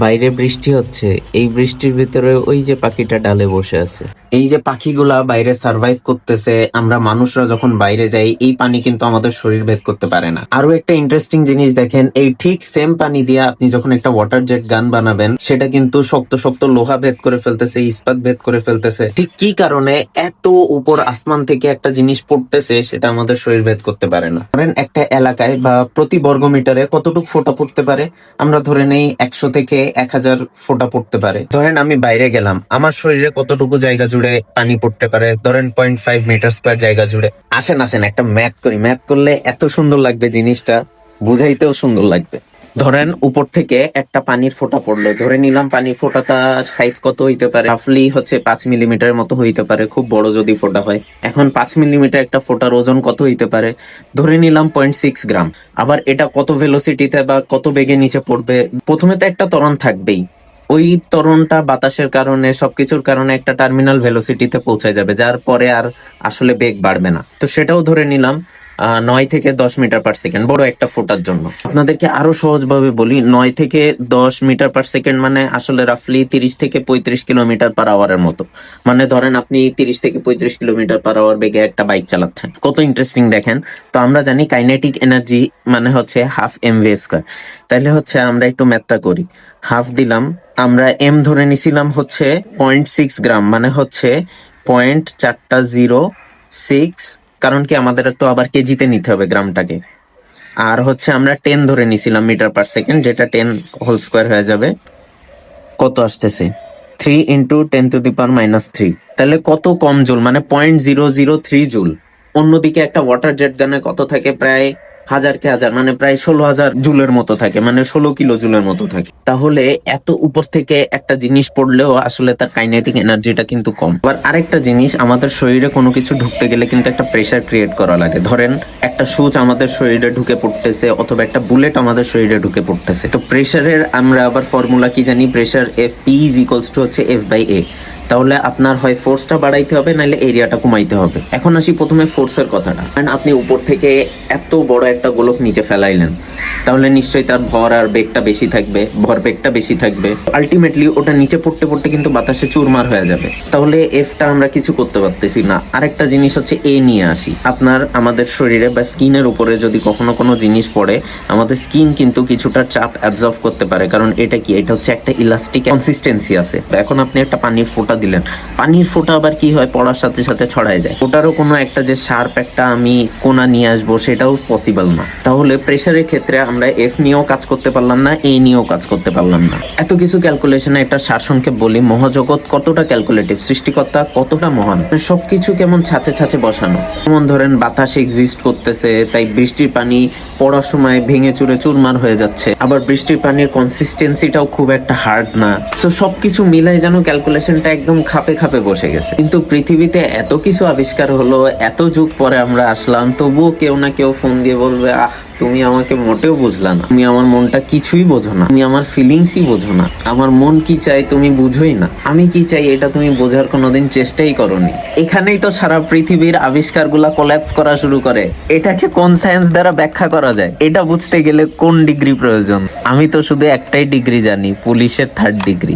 বাইরে বৃষ্টি হচ্ছে, এই বৃষ্টির ভিতরে ওই যে পাখিটা ডালে বসে আছে। এই যে পাখিগুলা বাইরে সার্ভাইভ করতেছে, আমরা মানুষরা যখন বাইরে যাই এই পানি কিন্তু আমাদের শরীর ভেদ করতে পারে না। আরো একটা ইন্টারেস্টিং জিনিস দেখেন, এই ঠিক সেম পানি দিয়ে আপনি যখন একটা ওয়াটার জেট গান বানাবেন, সেটা কিন্তু শক্ত শক্ত লোহা ভেদ করে ফেলতেছে, ইস্পাত ভেদ করে ফেলতেছে। ঠিক কি কারণে এত উপর আসমান থেকে একটা জিনিস পড়তেছে সেটা আমাদের শরীর ভেদ করতে পারে না। ধরেন একটা এলাকায় বা প্রতি বর্গমিটারে কতটুকু ফোঁটা পড়তে পারে, আমরা ধরে নেই 100 থেকে 1000 ফোঁটা পড়তে পারে। ধরেন আমি বাইরে গেলাম, আমার শরীরে কতটুকু জায়গা জুড়ে পানি পড়তে পারে, ধরেন 0.5 মিটার স্কয়ার জায়গা জুড়ে। আসেন আসেন একটা ম্যাথ করি, ম্যাথ করলে এত সুন্দর লাগবে জিনিসটা, বুঝাইতেও সুন্দর লাগবে। ধরেন উপর থেকে একটা পানির ফোঁটা পড়লো, ধরে নিলাম পানির ফোঁটাটা সাইজ কত হইতে পারে, রাফলি হচ্ছে 5 মিলিমিটারের মতো হইতে পারে, খুব বড় যদি ফোঁটা হয়। এখন 5 মিলিমিটার একটা ফোঁটার ওজন কত হইতে পারে, ধরে নিলাম 0.6 গ্রাম। আবার এটা কত ভেলোসিটিতে বা কত বেগে নিচে পড়বে, প্রথমে তো একটা ত্বরণ থাকবেই। ওই ত্বরণটা বাতাসের কারণে সবকিছুর কারণে একটা টার্মিনাল ভেলোসিটিতে পৌঁছে যাবে, যার পরে আর আসলে বেগ বাড়বে না। তো সেটাও ধরে নিলাম 9 থেকে 10 মিটার পার সেকেন্ড, বড় একটা ফোটার জন্য। আপনাদেরকে আরো সহজভাবে বলি, 9 থেকে 10 মিটার পার সেকেন্ড মানে আসলে রাফলি 30 থেকে 35 কিলোমিটার পার আওয়ারের মতো। মানে ধরেন আপনি 30 থেকে 35 কিলোমিটার পার আওয়ার বেগে একটা বাইক চালাচ্ছেন, কত ইন্টারেস্টিং দেখেন। তো আমরা জানি কাইনেটিক এনার্জি মানে হচ্ছে হাফ mv²। তাহলে হচ্ছে আমরা একটু ম্যাথটা করি, হাফ দিলাম, আমরা এম ধরে নিছিলাম হচ্ছে 0.6 গ্রাম, মানে হচ্ছে 0.406, কারণ কি আমাদের তো আবার কেজিতে নিতে হবে গ্রামটাকে। আর হচ্ছে আমরা 10 ধরে নিছিলাম মিটার পার সেকেন্ড, যেটা 10 হোল স্কোয়ার হয়ে যাবে, কত আসতেছে 3 × 10⁻³ তাহলে কত কম জুল, মানে 0.003 জুল। অন্যদিকে একটা ওয়াটার জেট গানে কত থাকে, প্রায় হাজার কে হাজার, মানে প্রায় 16,000 জুলের মতো থাকে, মানে 16 কিলো জুলের মতো থাকে। তাহলে এত উপর থেকে একটা জিনিস পড়লেও আসলে তার কাইনেটিক এনার্জিটা কিন্তু কম। আবার আরেকটা জিনিস, আমাদের শরীরে কোনো কিছু ঢুকতে গেলে কিন্তু একটা প্রেসার ক্রিয়েট করা লাগে। ধরেন একটা সুচ আমাদের শরীরে ঢুকে পড়তেছে, অথবা একটা বুলেট আমাদের শরীরে ঢুকে পড়তেছে, তো প্রেসারের আমরা আবার ফর্মুলা কি জানি, pressure F P is equals to হচ্ছে F/A। তাহলে আপনার হয় ফোর্সটা বাড়াইতে হবে, নাহলে এরিয়াটা কমাইতে হবে। এখন আসি প্রথমে ফোর্সের কথাটা। কারণ আপনি উপর থেকে এত বড় একটা গোলক নিচে ফেলাইলেন, তাহলে নিশ্চয়ই তার ভর আর বেগটা বেশি থাকবে, ভর বেগটা বেশি থাকবে, আলটিমেটলি ওটা নিচে পড়তে পড়তে কিন্তু বাতাসে চুরমার হয়ে যাবে। তাহলে এফটা আমরা কিছু করতে পারতেছি না। আরেকটা জিনিস হচ্ছে এ নিয়ে আসি। আমাদের শরীরে বা স্কিনের উপরে যদি কখনো কোনো জিনিস পড়ে, আমাদের স্কিন কিন্তু কিছুটা চাপ অ্যাবজর্ব করতে পারে, কারণ এটা কি, এটা হচ্ছে একটা ইলাস্টিক কনসিস্টেন্সি আছে। এখন আপনি একটা পানির ফোঁটা দিলেন, পানির ফোঁটা আবার কি হয়, পড়ার সাথে সাথে ছড়ায় যায়। ওটারও কোনো একটা যে শার্প একটা আমি কোনা নিয়ে আসবো, সেটাও পসিবল না। তাহলে প্রেসারের ক্ষেত্রে আমরা এফ নিয়েও কাজ করতে পারলাম না, এ নিয়েও কাজ করতে পারলাম না। এত কিছু ক্যালকুলেশনে একটা সারসংক্ষেপ বলি, মহাজগৎ কতটা ক্যালকুলেটিভ, সৃষ্টিকর্তা কতটা মহান, সবকিছু কেমন ছাঁচে ছাঁচে বসানো। যেমন ধরেন বাতাস এক্সিস্ট করতেছে, তাই বৃষ্টির পানি পড়ার সময় ভেঙে চুরে চুরমার হয়ে যাচ্ছে। আবার বৃষ্টির পানির কনসিস্টেন্সিটাও খুব একটা হার্ড না। তো সবকিছু মিলাই যেন ক্যালকুলেশনটা একদম খাপে খাপে বসে গেছে। কিন্তু পৃথিবীতে এত কিছু আবিষ্কার হলো, এত যুগ পরে আমরা আসলাম, তবুও কেউ না কেউ ফোন দিয়ে বলবে, আহ তুমি আমাকে মোটেও বুঝলা না, তুমি আমার মনটা কিছুই বোঝো না, তুমি আমার ফিলিংসই বোঝো না, আমার মন কি চাই তুমি বুঝোই না, আমি কি চাই এটা তুমি বোঝার কোনোদিন চেষ্টাই করোনি। এখানেই তো সারা পৃথিবীর আবিষ্কারগুলা কোল্যাপস করা শুরু করে। এটাকে কোন সায়েন্স দ্বারা ব্যাখ্যা করা যায়, এটা বুঝতে গেলে কোন ডিগ্রি প্রয়োজন? আমি তো শুধু একটাই ডিগ্রি জানি, পুলিশের 3rd ডিগ্রি।